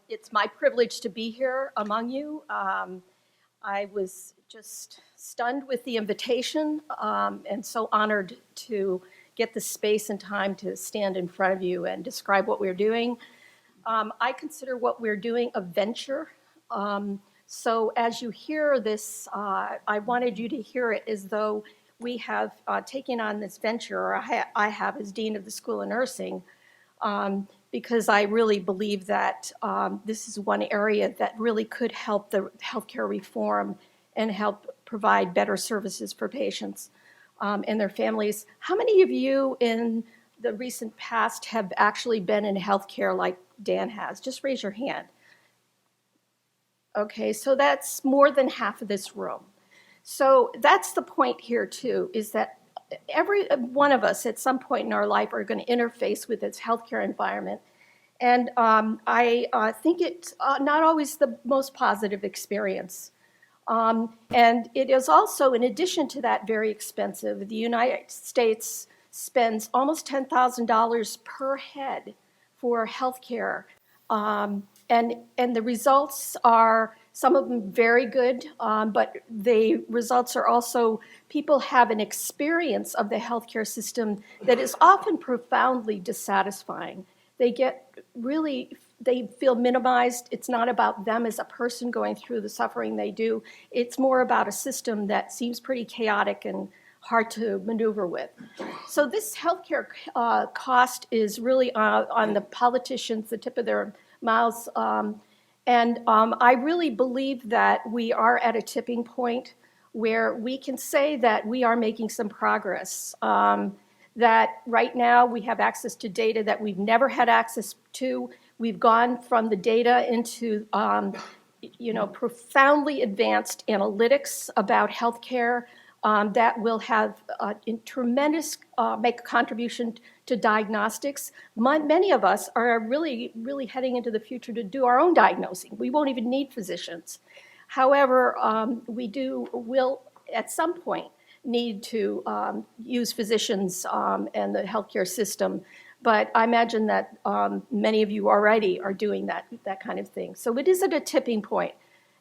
It's my privilege to be here among you. I was just stunned with the invitation and so honored to get the space and time to stand in front of you and describe what we're doing. I consider what we're doing a venture. So as you hear this, I wanted you to hear it as though we have taken on this venture, or I have as Dean of the School of Nursing, because I really believe that this is one area that really could help the healthcare reform and help provide better services for patients and their families. How many of you in the recent past have actually been in healthcare like Dan has? Just raise your hand. Okay, so that's more than half of this room. So that's the point here too, is that every one of us at some point in our life are going to interface with its healthcare environment. And I think it's not always the most positive experience. And it is also, in addition to that, very expensive. The United States spends almost $10,000 per head for healthcare. And the results are, some of them very good, but the results are also, people have an experience of the healthcare system that is often profoundly dissatisfying. They feel minimized. It's not about them as a person going through the suffering they do. It's more about a system that seems pretty chaotic and hard to maneuver with. So this healthcare cost is really on the politicians, the tip of their mouths. And I really believe that we are at a tipping point where we can say that we are making some progress. That right now we have access to data that we've never had access to. We've gone from the data into profoundly advanced analytics about healthcare that will have tremendous make a contribution to diagnostics. Many of us are really, really heading into the future to do our own diagnosing. We won't even need physicians. However, we will at some point need to use physicians and the healthcare system. But I imagine that many of you already are doing that kind of thing. So it is at a tipping point.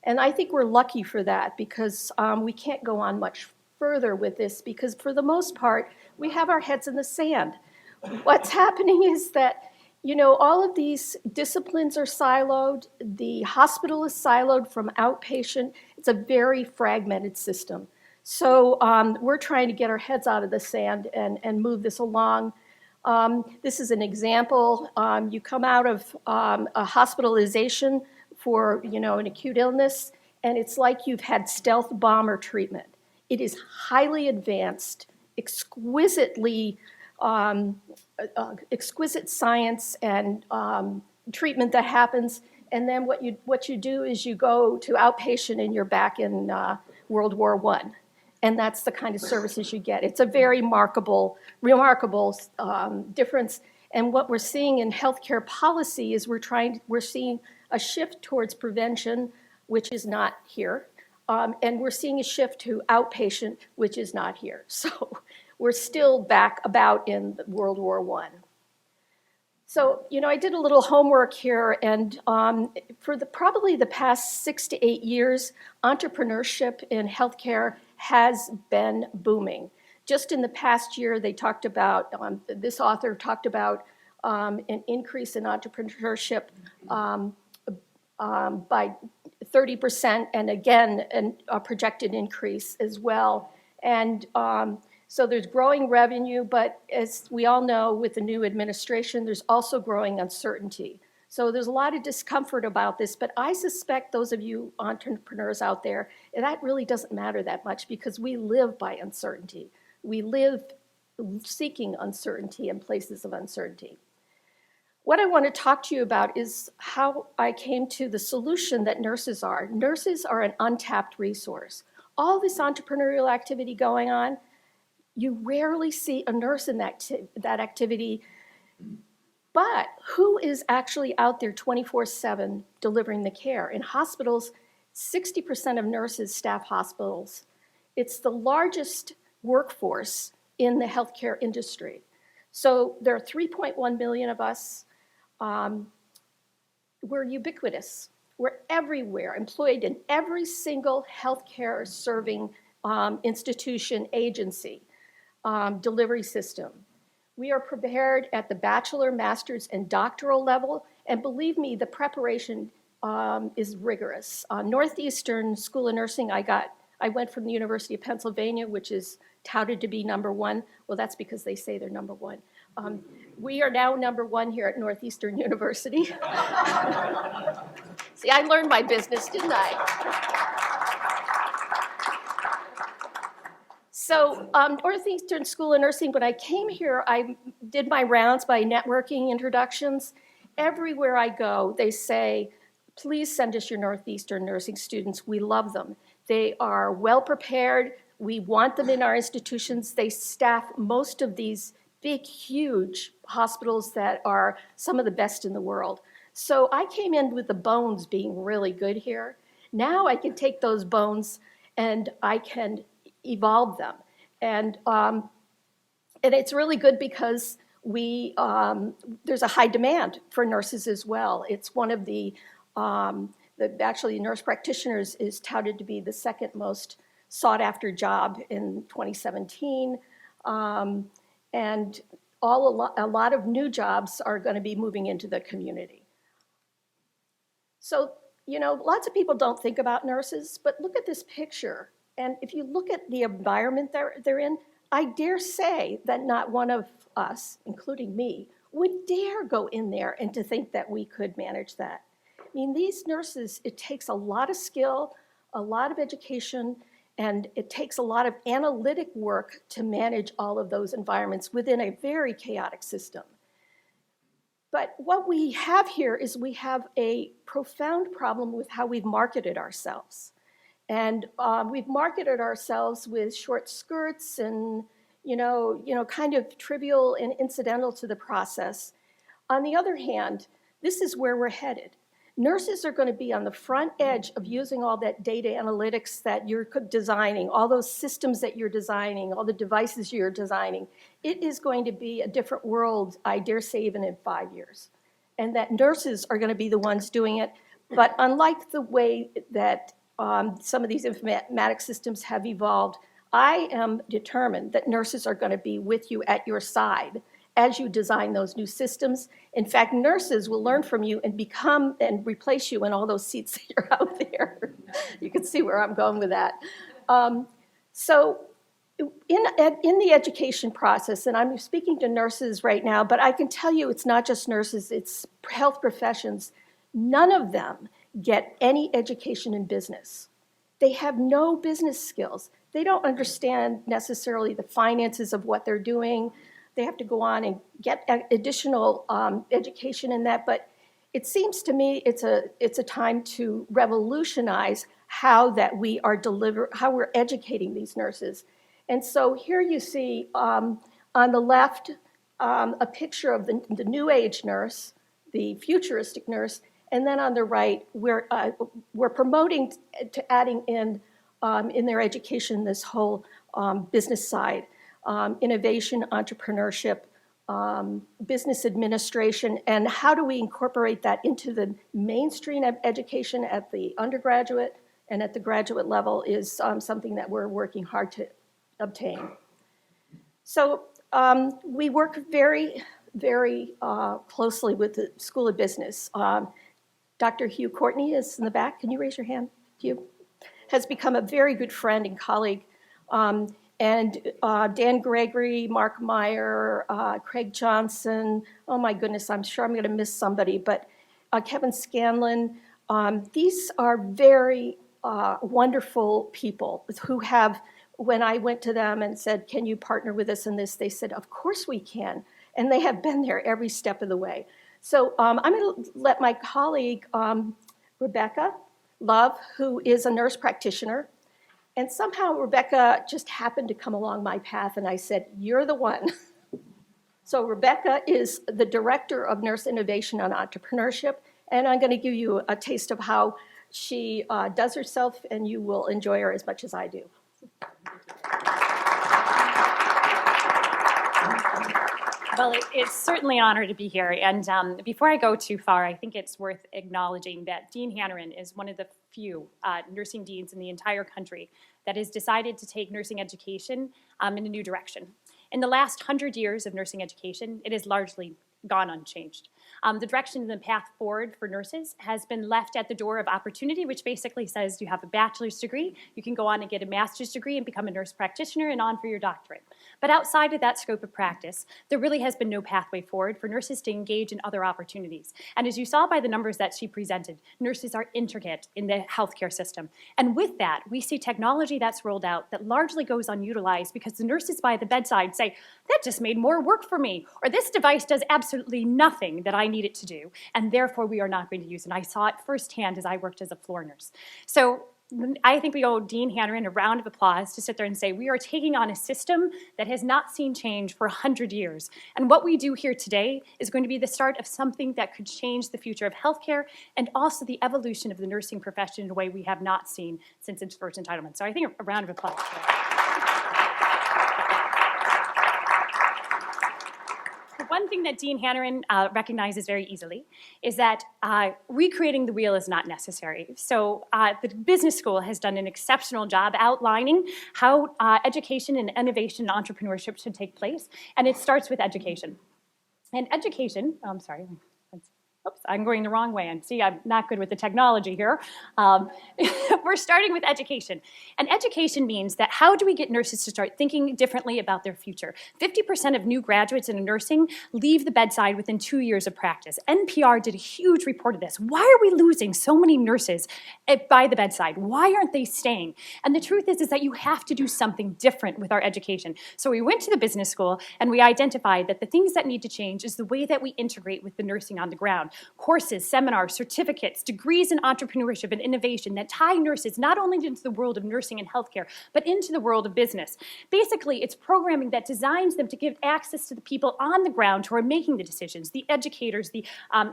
And I think we're lucky for that because we can't go on much further with this because for the most part, we have our heads in the sand. What's happening is that, all of these disciplines are siloed. The hospital is siloed from outpatient. It's a very fragmented system. So we're trying to get our heads out of the sand and move this along. This is an example. You come out of a hospitalization for an acute illness, and it's like you've had stealth bomber treatment. It is highly advanced, exquisite science and treatment that happens. And then what you do is you go to outpatient and you're back in World War I. And that's the kind of services you get. It's a very remarkable difference. And what we're seeing in healthcare policy is we're seeing a shift towards prevention, which is not here. And we're seeing a shift to outpatient, which is not here. So we're still back about in World War I. So, I did a little homework here, and for probably the past 6 to 8 years, entrepreneurship in healthcare has been booming. Just in the past year, they talked about, this author talked about an increase in entrepreneurship by 30%, and again, a projected increase as well. And so there's growing revenue, but as we all know, with the new administration, there's also growing uncertainty. So there's a lot of discomfort about this, but I suspect those of you entrepreneurs out there, that really doesn't matter that much because we live by uncertainty. We live seeking uncertainty in places of uncertainty. What I want to talk to you about is how I came to the solution that nurses are. Nurses are an untapped resource. All this entrepreneurial activity going on, you rarely see a nurse in that activity, but who is actually out there 24/7 delivering the care? In hospitals, 60% of nurses staff hospitals. It's the largest workforce in the healthcare industry. So there are 3.1 million of us. we're ubiquitous. We're everywhere, employed in every single healthcare serving institution, agency, delivery system. We are prepared at the bachelor, master's, and doctoral level, and believe me, the preparation is rigorous. Northeastern School of Nursing, I went from the University of Pennsylvania, which is touted to be #1. Well, that's because they say they're #1. We are now #1 here at Northeastern University. See, I learned my business, didn't I? So Northeastern School of Nursing, when I came here, I did my rounds by networking introductions. Everywhere I go, they say, please send us your Northeastern nursing students. We love them. They are well prepared. We want them in our institutions. They staff most of these big, huge hospitals that are some of the best in the world. So I came in with the bones being really good here. Now I can take those bones and I can evolve them. And it's really good because there's a high demand for nurses as well. It's one of actually nurse practitioners is touted to be the second most sought after job in 2017. And a lot of new jobs are going to be moving into the community. So, lots of people don't think about nurses, but look at this picture. And if you look at the environment they're in, I dare say that not one of us, including me, would dare go in there and to think that we could manage that. I mean, these nurses, it takes a lot of skill, a lot of education, and it takes a lot of analytic work to manage all of those environments within a very chaotic system. But what we have here is we have a profound problem with how we've marketed ourselves. And we've marketed ourselves with short skirts and, kind of trivial and incidental to the process. On the other hand, this is where we're headed. Nurses are going to be on the front edge of using all that data analytics that you're designing, all those systems that you're designing, all the devices you're designing. It is going to be a different world, I dare say, even in 5 years. And that nurses are going to be the ones doing it. But unlike the way that some of these informatics systems have evolved, I am determined that nurses are going to be with you at your side as you design those new systems. In fact, nurses will learn from you and become and replace you in all those seats that are out there. You can see where I'm going with that. So in the education process, and I'm speaking to nurses right now, but I can tell you it's not just nurses, it's health professions. None of them get any education in business. They have no business skills. They don't understand necessarily the finances of what they're doing. They have to go on and get additional education in that. But it seems to me it's a time to revolutionize how we're educating these nurses. And so here you see on the left a picture of the new age nurse, the futuristic nurse. And then on the right, we're promoting to adding in their education this whole business side, innovation, entrepreneurship, business administration, and how do we incorporate that into the mainstream of education at the undergraduate and at the graduate level is something that we're working hard to obtain. So we work very, very closely with the School of Business. Dr. Hugh Courtney is in the back. Can you raise your hand, Hugh? Has become a very good friend and colleague. And Dan Gregory, Mark Meyer, Craig Johnson, oh my goodness, I'm sure I'm going to miss somebody, but Kevin Scanlon. These are very wonderful people who have, when I went to them and said, can you partner with us in this, they said, of course we can. And they have been there every step of the way. So I'm going to let my colleague, Rebecca Love, who is a nurse practitioner, and somehow Rebecca just happened to come along my path, and I said, you're the one. So Rebecca is the Director of Nurse Innovation and Entrepreneurship, and I'm going to give you a taste of how she does herself, and you will enjoy her as much as I do. Well, it's certainly an honor to be here. And before I go too far, I think it's worth acknowledging that Dean Hanrahan is one of the few nursing deans in the entire country that has decided to take nursing education in a new direction. In the last 100 years of nursing education, it has largely gone unchanged. The direction and the path forward for nurses has been left at the door of opportunity, which basically says you have a bachelor's degree, you can go on and get a master's degree and become a nurse practitioner and on for your doctorate. But outside of that scope of practice, there really has been no pathway forward for nurses to engage in other opportunities. And as you saw by the numbers that she presented, nurses are intricate in the healthcare system. And with that, we see technology that's rolled out that largely goes unutilized because the nurses by the bedside say, that just made more work for me, or this device does absolutely nothing that I need it to do, and therefore we are not going to use it. And I saw it firsthand as I worked as a floor nurse. So I think we owe Dean Hanrahan a round of applause to sit there and say we are taking on a system that has not seen change for 100 years. And what we do here today is going to be the start of something that could change the future of healthcare and also the evolution of the nursing profession in a way we have not seen since its first entitlement. So I think a round of applause for that. One thing that Dean Hanrahan recognizes very easily is that recreating the wheel is not necessary. So the business school has done an exceptional job outlining how education and innovation and entrepreneurship should take place, and it starts with education. And education, I'm sorry, oops, I'm going the wrong way, and see, I'm not good with the technology here. We're starting with education. And education means that how do we get nurses to start thinking differently about their future? 50% of new graduates in nursing leave the bedside within 2 years of practice. NPR did a huge report of this. Why are we losing so many nurses by the bedside? Why aren't they staying? And the truth is that you have to do something different with our education. So we went to the business school and we identified that the things that need to change is the way that we integrate with the nursing on the ground. Courses, seminars, certificates, degrees in entrepreneurship and innovation that tie nurses not only into the world of nursing and healthcare, but into the world of business. Basically, it's programming that designs them to give access to the people on the ground who are making the decisions, the educators, the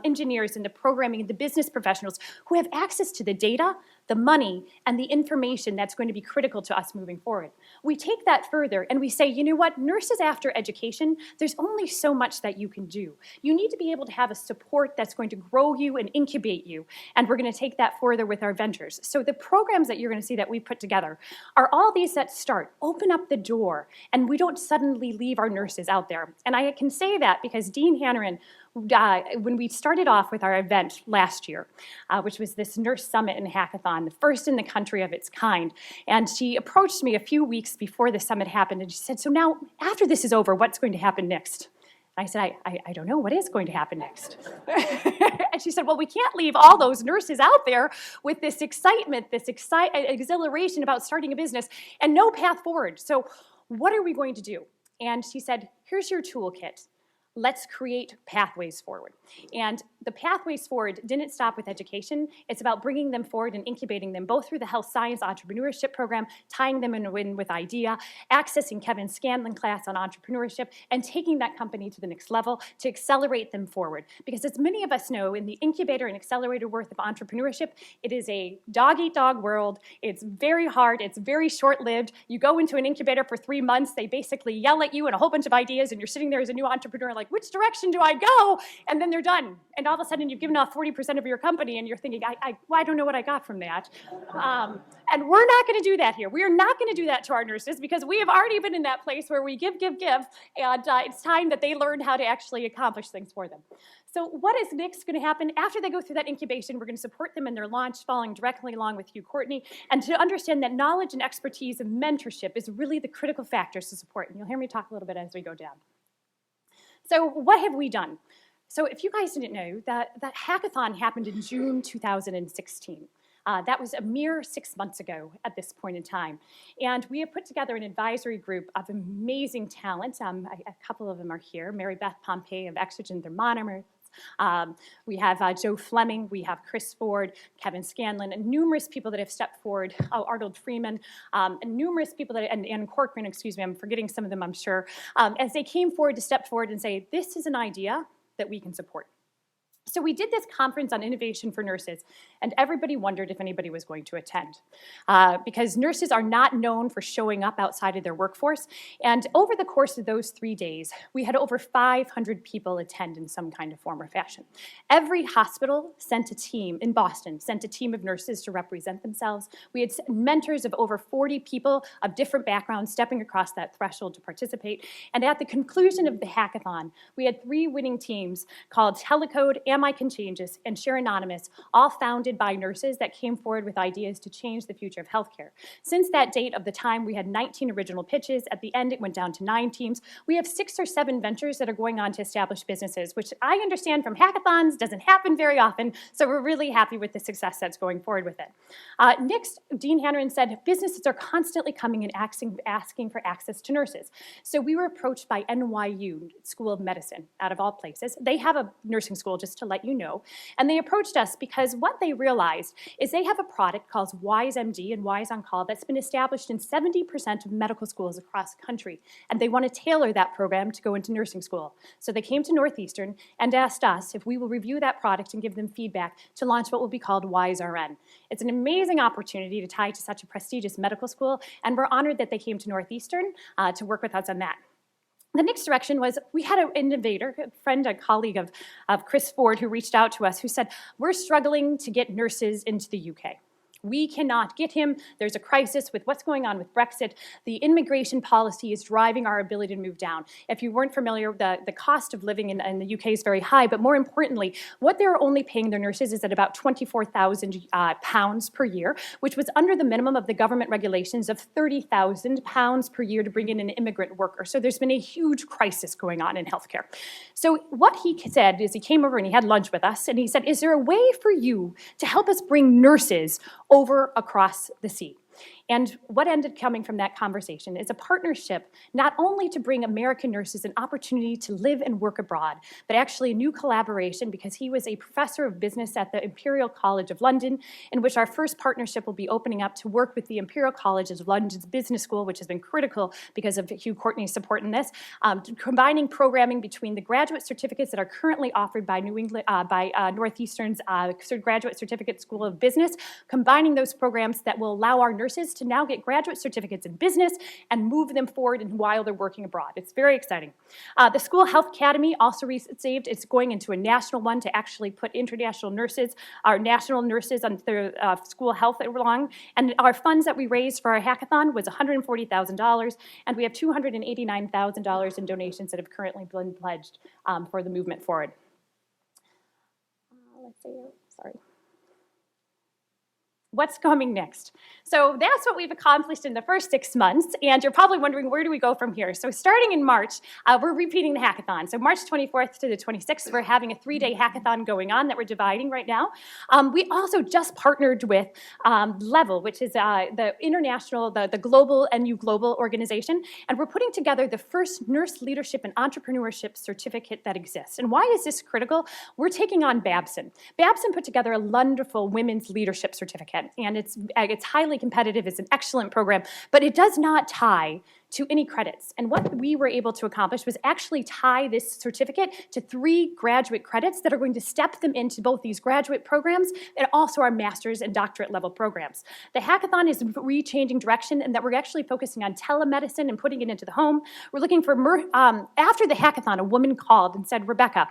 engineers, and the programming, and the business professionals who have access to the data, the money, and the information that's going to be critical to us moving forward. We take that further and we say, you know what, nurses after education, there's only so much that you can do. You need to be able to have a support that's going to grow you and incubate you, and we're going to take that further with our ventures. So the programs that you're going to see that we put together are all these that start, open up the door, and we don't suddenly leave our nurses out there. And I can say that because Dean Hanrahan, when we started off with our event last year, which was this nurse summit and hackathon, the first in the country of its kind, and she approached me a few weeks before the summit happened, and she said, so now, after this is over, what's going to happen next? I said, I don't know, what is going to happen next? And she said, well, we can't leave all those nurses out there with this excitement, this exhilaration about starting a business, and no path forward. So what are we going to do? And she said, here's your toolkit. Let's create pathways forward. And the pathways forward didn't stop with education. It's about bringing them forward and incubating them both through the health science entrepreneurship program, tying them in with IDEA, accessing Kevin Scanlon class on entrepreneurship, and taking that company to the next level to accelerate them forward. Because as many of us know, in the incubator and accelerator work of entrepreneurship, it is a dog-eat-dog world. It's very hard. It's very short-lived. You go into an incubator for 3 months. They basically yell at you and a whole bunch of ideas, and you're sitting there as a new entrepreneur like, which direction do I go? And then they're done. And all of a sudden, you've given off 40% of your company, and you're thinking, well, I don't know what I got from that. And we're not going to do that here. We are not going to do that to our nurses because we have already been in that place where we give, and it's time that they learn how to actually accomplish things for them. So what is next going to happen? After they go through that incubation, we're going to support them in their launch, following directly along with you, Courtney, and to understand that knowledge and expertise and mentorship is really the critical factors to support. And you'll hear me talk a little bit as we go down. So what have we done? So if you guys didn't know, that hackathon happened in June 2016. That was a mere 6 months ago at this point in time. And we have put together an advisory group of amazing talent. A couple of them are here. Mary Beth Pompey of Exogen Thermometers. We have Joe Fleming, we have Chris Ford, Kevin Scanlon, and numerous people that have stepped forward, Arnold Freeman, and numerous people that, and Corcoran, excuse me, I'm forgetting some of them, I'm sure, as they came forward to step forward and say, this is an idea that we can support. So we did this conference on innovation for nurses, and everybody wondered if anybody was going to attend, because nurses are not known for showing up outside of their workforce. And over the course of those 3 days, we had over 500 people attend in some kind of form or fashion. Every hospital sent a team, in Boston, sent a team of nurses to represent themselves. We had mentors of over 40 people of different backgrounds stepping across that threshold to participate. And at the conclusion of the hackathon, we had 3 winning teams called Telecode, Am I Contagious, and Share Anonymous, all founded by nurses that came forward with ideas to change the future of healthcare. Since that date of the time, we had 19 original pitches. At the end, it went down to 9 teams. We have 6 or 7 ventures that are going on to establish businesses, which I understand from hackathons doesn't happen very often, so we're really happy with the success that's going forward with it. Next, Dean Hanrahan said, businesses are constantly coming and asking for access to nurses. So we were approached by NYU School of Medicine, out of all places. They have a nursing school, just to let you know. And they approached us because what they realized is they have a product called Wise MD and Wise On Call that's been established in 70% of medical schools across the country. And they want to tailor that program to go into nursing school. So they came to Northeastern and asked us if we will review that product and give them feedback to launch what will be called Wise RN. It's an amazing opportunity to tie to such a prestigious medical school, and we're honored that they came to Northeastern to work with us on that. The next direction was we had an innovator, a friend, a colleague of Chris Ford, who reached out to us, who said, we're struggling to get nurses into the UK. We cannot get him. There's a crisis with what's going on with Brexit. The immigration policy is driving our ability to move down. If you weren't familiar, the cost of living in the UK is very high, but more importantly, what they're only paying their nurses is at about £24,000 per year, which was under the minimum of the government regulations of £30,000 per year to bring in an immigrant worker. So there's been a huge crisis going on in healthcare. So what he said is he came over and he had lunch with us, and he said, is there a way for you to help us bring nurses over across the sea? And what ended coming from that conversation is a partnership not only to bring American nurses an opportunity to live and work abroad, but actually a new collaboration, because he was a professor of business at the Imperial College of London, in which our first partnership will be opening up to work with the Imperial College of London's Business School, which has been critical because of Hugh Courtney's support in this, combining programming between the graduate certificates that are currently offered by Northeastern's Graduate Certificate School of Business, combining those programs that will allow our nurses to now get graduate certificates in business and move them forward while they're working abroad. It's very exciting. The School Health Academy also received, it's going into a national one to actually put international nurses, our national nurses on their school health along. And our funds that we raised for our hackathon was $140,000, and we have $289,000 in donations that have currently been pledged for the movement forward. Let's see, sorry. What's coming next? So that's what we've accomplished in the first 6 months, and you're probably wondering, where do we go from here? So starting in March, we're repeating the hackathon. So March 24th to the 26th, we're having a 3-day hackathon going on that we're dividing right now. We also just partnered with Level, which is the international, the global NU Global organization, and we're putting together the first nurse leadership and entrepreneurship certificate that exists. And why is this critical? We're taking on Babson. Babson put together a wonderful women's leadership certificate, and it's highly competitive. It's an excellent program, but it does not tie to any credits. And what we were able to accomplish was actually tie this certificate to 3 graduate credits that are going to step them into both these graduate programs and also our master's and doctorate level programs. The hackathon is re-changing direction, and that we're actually focusing on telemedicine and putting it into the home. We're looking for, after the hackathon, a woman called and said, Rebecca,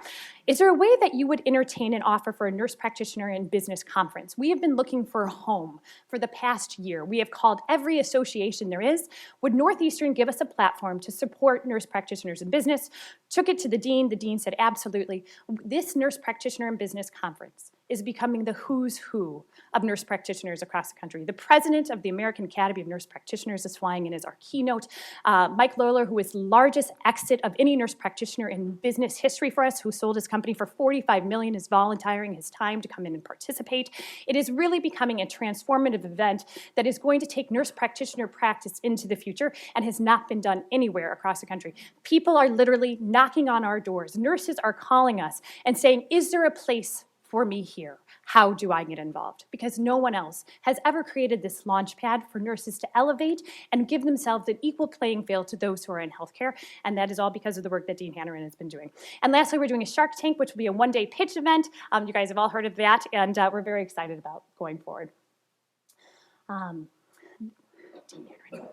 is there a way that you would entertain an offer for a nurse practitioner and business conference? We have been looking for a home for the past year. We have called every association there is. Would Northeastern give us a platform to support nurse practitioners in business? Took it to the dean. The dean said, absolutely. This nurse practitioner and business conference is becoming the who's who of nurse practitioners across the country. The president of the American Academy of Nurse Practitioners is flying in as our keynote. Mike Lohler, who is the largest exit of any nurse practitioner in business history for us, who sold his company for $45 million, is volunteering his time to come in and participate. It is really becoming a transformative event that is going to take nurse practitioner practice into the future and has not been done anywhere across the country. People are literally knocking on our doors. Nurses are calling us and saying, is there a place for me here. How do I get involved? Because no one else has ever created this launch pad for nurses to elevate and give themselves an equal playing field to those who are in healthcare, and that is all because of the work that Dean Hanrahan has been doing. And lastly, we're doing a Shark Tank, which will be a one-day pitch event. You guys have all heard of that, and we're very excited about going forward. Dean Hanrahan.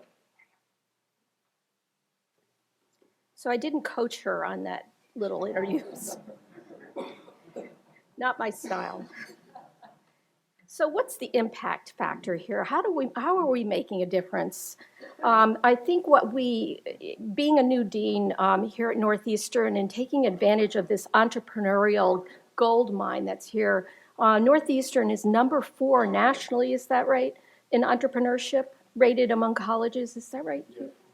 So I didn't coach her on that little interviews. Not my style. So what's the impact factor here? How are we making a difference? I think being a new dean here at Northeastern and taking advantage of this entrepreneurial gold mine that's here, Northeastern is number 4 nationally, is that right? In entrepreneurship, rated among colleges, is that right?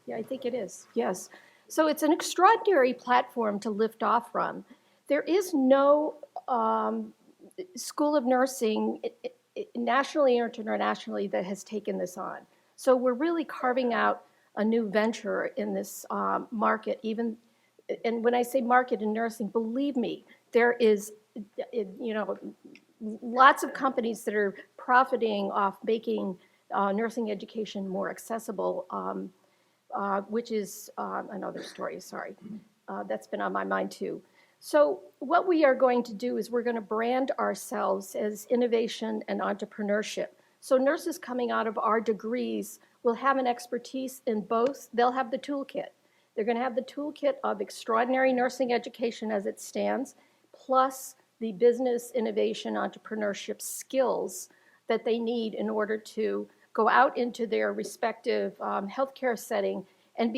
Yeah, I think it is, yes. So it's an extraordinary platform to lift off from. There is no school of nursing nationally or internationally that has taken this on. So we're really carving out a new venture in this market. And when I say market in nursing, believe me, there is, lots of companies that are profiting off making nursing education more accessible, which is another story, sorry. That's been on my mind too. So what we are going to do is we're going to brand ourselves as innovation and entrepreneurship. So nurses coming out of our degrees will have an expertise in both. They'll have the toolkit. They're going to have the toolkit of extraordinary nursing education as it stands, plus the business, innovation, entrepreneurship skills that they need in order to go out into their respective healthcare setting and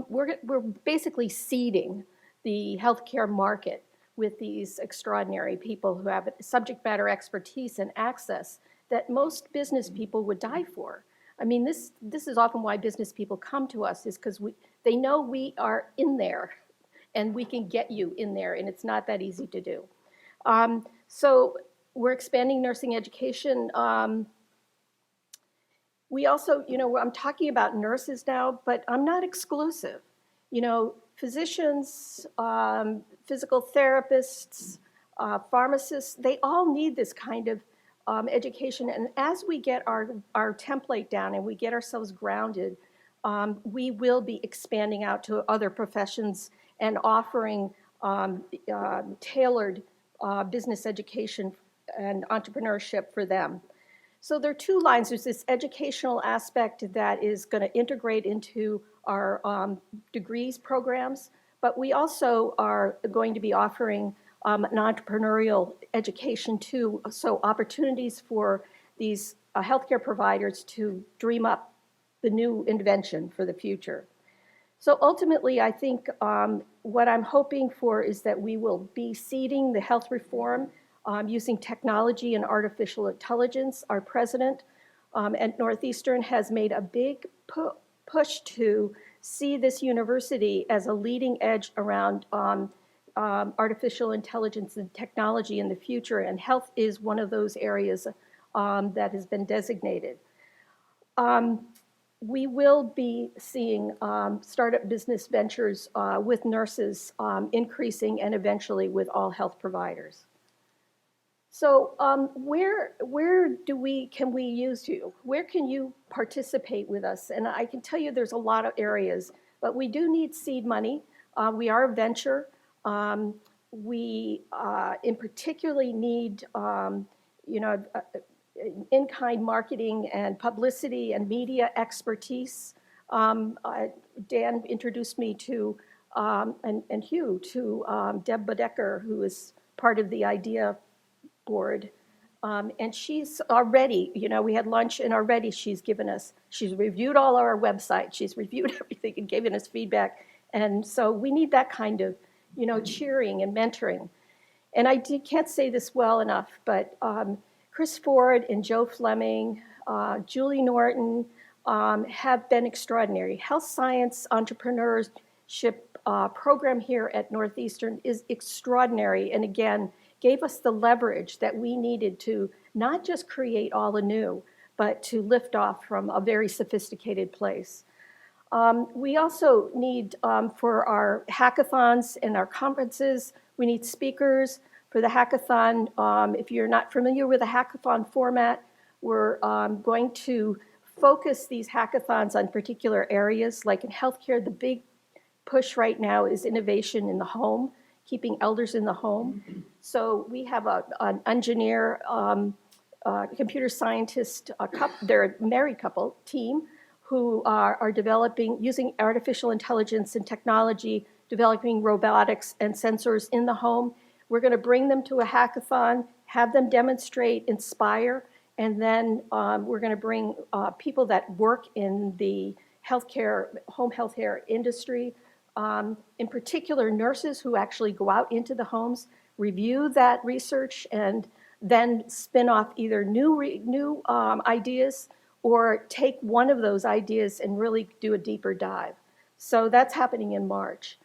we're basically seeding the healthcare market with these extraordinary people who have subject matter expertise and access that most business people would die for. I mean, this is often why business people come to us, is because they know we are in there and we can get you in there, and it's not that easy to do. So we're expanding nursing education. We also, I'm talking about nurses now, but I'm not exclusive. Physicians, physical therapists, pharmacists, they all need this kind of education. And as we get our template down and we get ourselves grounded, we will be expanding out to other professions and offering tailored business education and entrepreneurship for them. So there are 2 lines. There's this educational aspect that is going to integrate into our degrees programs, but we also are going to be offering an entrepreneurial education too, so opportunities for these healthcare providers to dream up the new invention for the future. So ultimately, I think what I'm hoping for is that we will be seeding the health reform using technology and artificial intelligence. Our president at Northeastern has made a big push to see this university as a leading edge around artificial intelligence and technology in the future, and health is one of those areas that has been designated. We will be seeing startup business ventures with nurses increasing, and eventually with all health providers. So where can we use you? Where can you participate with us? And I can tell you there's a lot of areas, but we do need seed money. We are a venture. We in particularly need in-kind marketing and publicity and media expertise. Dan introduced me to, and Hugh, to Deb Bodecker, who is part of the IDEA board. And she's already, we had lunch, and already she's reviewed all our websites, she's reviewed everything and given us feedback. And so we need that kind of, cheering and mentoring. And I can't say this well enough, but Chris Ford and Joe Fleming, Julie Norton have been extraordinary. Health science entrepreneurship program here at Northeastern is extraordinary, and again, gave us the leverage that we needed to not just create all anew, but to lift off from a very sophisticated place. We also need, for our hackathons and our conferences, we need speakers. For the hackathon, if you're not familiar with the hackathon format, we're going to focus these hackathons on particular areas. Like in healthcare, the big push right now is innovation in the home, keeping elders in the home. So we have an engineer, computer scientist, they're a married couple team who are developing, using artificial intelligence and technology, developing robotics and sensors in the home. We're going to bring them to a hackathon, have them demonstrate, inspire, and then we're going to bring people that work in the healthcare, home healthcare industry, in particular nurses who actually go out into the homes, review that research, and then spin off either new ideas or take one of those ideas and really do a deeper dive. So that's happening in March.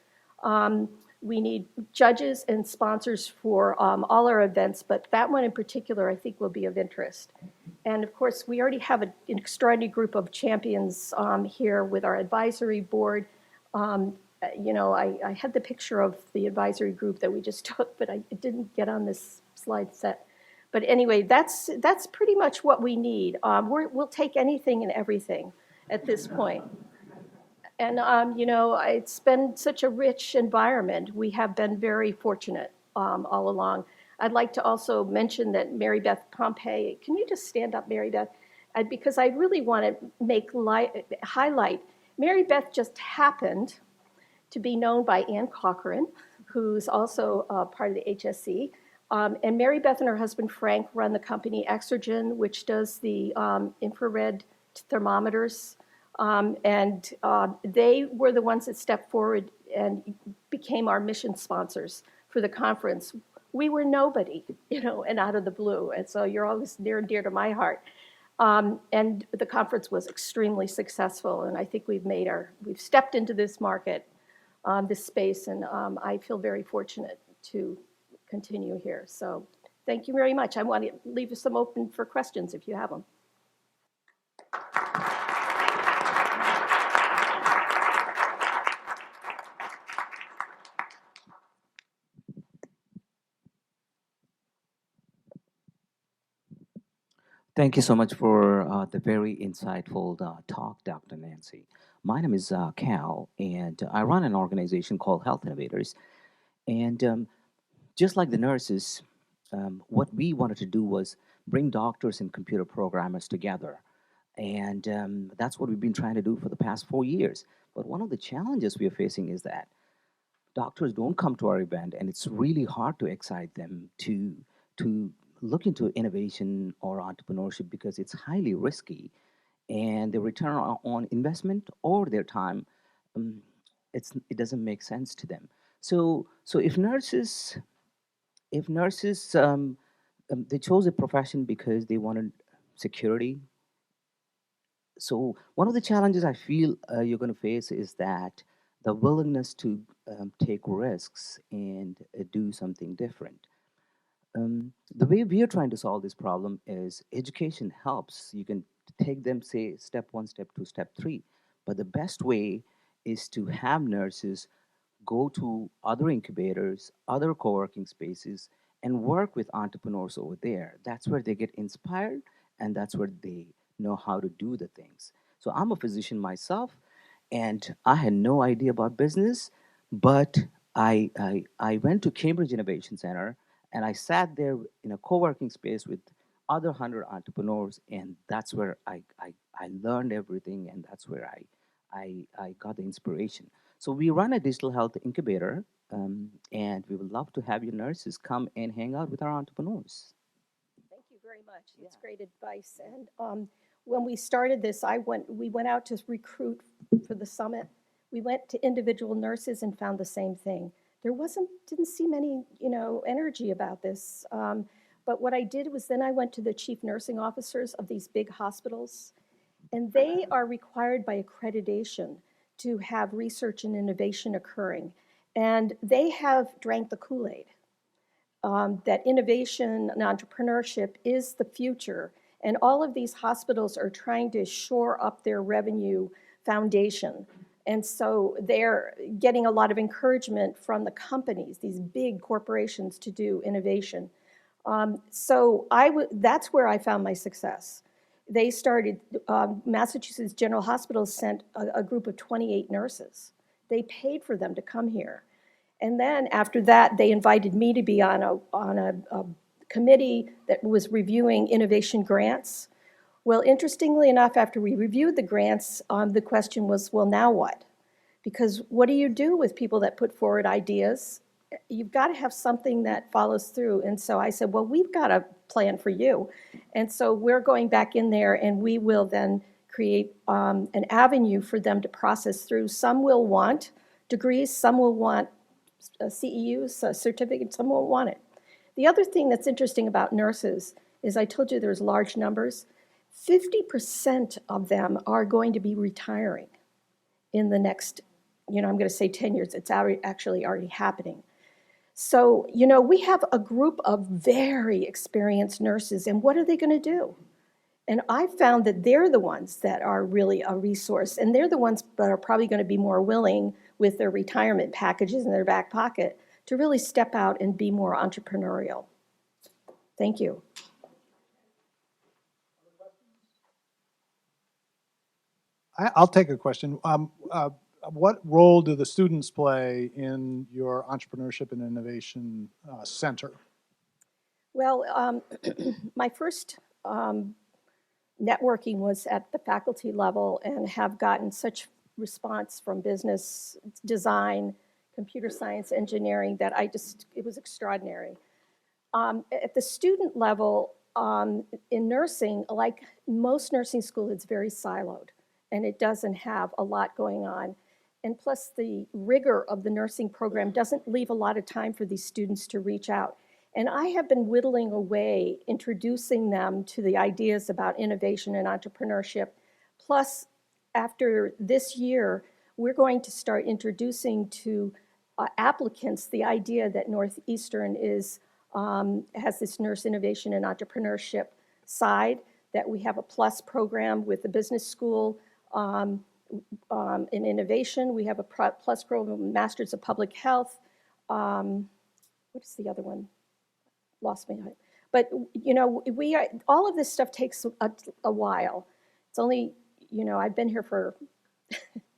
We need judges and sponsors for all our events, but that one in particular I think will be of interest. And of course, we already have an extraordinary group of champions here with our advisory board. I had the picture of the advisory group that we just took, but it didn't get on this slide set. But anyway, that's pretty much what we need. We'll take anything and everything at this point. And, it's been such a rich environment. We have been very fortunate all along. I'd like to also mention that Mary Beth Pompey, can you just stand up, Mary Beth? Because I really want to highlight, Mary Beth just happened to be known by Ann Cochran, who's also part of the HSC. And Mary Beth and her husband Frank run the company Exergen, which does the infrared thermometers. They were the ones that stepped forward and became our mission sponsors for the conference. We were nobody, and out of the blue. And so you're always near and dear to my heart. And the conference was extremely successful. And I think we've stepped into this market, this space, and I feel very fortunate to continue here. So thank you very much. I want to leave some open for questions if you have them. Thank you so much for the very insightful talk, Dr. Nancy. My name is Cal, and I run an organization called Health Innovators. And just like the nurses, what we wanted to do was bring doctors and computer programmers together. And that's what we've been trying to do for the past 4 years. But one of the challenges we are facing is that doctors don't come to our event, and it's really hard to excite them to look into innovation or entrepreneurship because it's highly risky, and the return on investment or their time, um, it doesn't make sense to them. So if nurses they chose a profession because they wanted security. So one of the challenges I feel you're going to face is that the willingness to take risks and do something different. The way we are trying to solve this problem is education helps. You can take them, say, step one, step two, step three. But the best way is to have nurses go to other incubators, other co working spaces, and work with entrepreneurs over there. That's where they get inspired, and that's where they know how to do the things. So I'm a physician myself, and I had no idea about business, but I went to Cambridge Innovation Center and I sat there in a co-working space with other 100 entrepreneurs, and that's where I learned everything, and that's where I got the inspiration. So we run a digital health incubator, and we would love to have your nurses come and hang out with our entrepreneurs. Thank you very much. That's great advice. And when we started this, we went out to recruit for the summit. We went to individual nurses and found the same thing. There didn't seem any, energy about this. But what I did was then I went to the chief nursing officers of these big hospitals, and they are required by accreditation to have research and innovation occurring. And they have drank the Kool-Aid. That innovation and entrepreneurship is the future. And all of these hospitals are trying to shore up their revenue foundation. And so they're getting a lot of encouragement from the companies, these big corporations, to do innovation. That's where I found my success. They started, Massachusetts General Hospital sent a group of 28 nurses. They paid for them to come here. And then after that, they invited me to be on a committee that was reviewing innovation grants. Well, interestingly enough, after we reviewed the grants, the question was, well, now what? Because what do you do with people that put forward ideas? You've got to have something that follows through. And so I said, well, we've got a plan for you. And so we're going back in there, and we will then create an avenue for them to process through. Some will want degrees, some will want CEUs, certificates, some will want it. The other thing that's interesting about nurses is I told you there's large numbers. 50% of them are going to be retiring in the next, I'm going to say 10 years. It's actually already happening. So, we have a group of very experienced nurses, and what are they going to do? And I found that they're the ones that are really a resource, and they're the ones that are probably going to be more willing with their retirement packages in their back pocket to really step out and be more entrepreneurial. Thank you. I'll take a question. What role do the students play in your Entrepreneurship and Innovation Center? Well, my first networking was at the faculty level, and have gotten such response from business, design, computer science, engineering, that it was extraordinary. At the student level, in nursing, like most nursing schools, it's very siloed, and it doesn't have a lot going on. And plus, the rigor of the nursing program doesn't leave a lot of time for these students to reach out. And I have been whittling away, introducing them to the ideas about innovation and entrepreneurship. Plus, after this year, we're going to start introducing to applicants the idea that Northeastern has this nurse innovation and entrepreneurship side, that we have a plus program with the business school in innovation. We have a plus program, Masters of Public Health. What is the other one? Lost me. But all of this stuff takes a while. It's only, I've been here for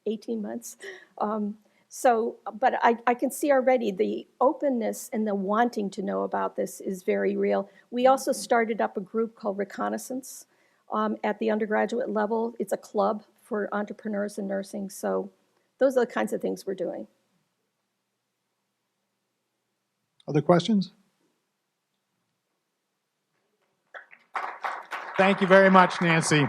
18 months. But I can see already the openness and the wanting to know about this is very real. We also started up a group called Reconnaissance at the undergraduate level. It's a club for entrepreneurs in nursing. So those are the kinds of things we're doing. Other questions? Thank you very much, Nancy.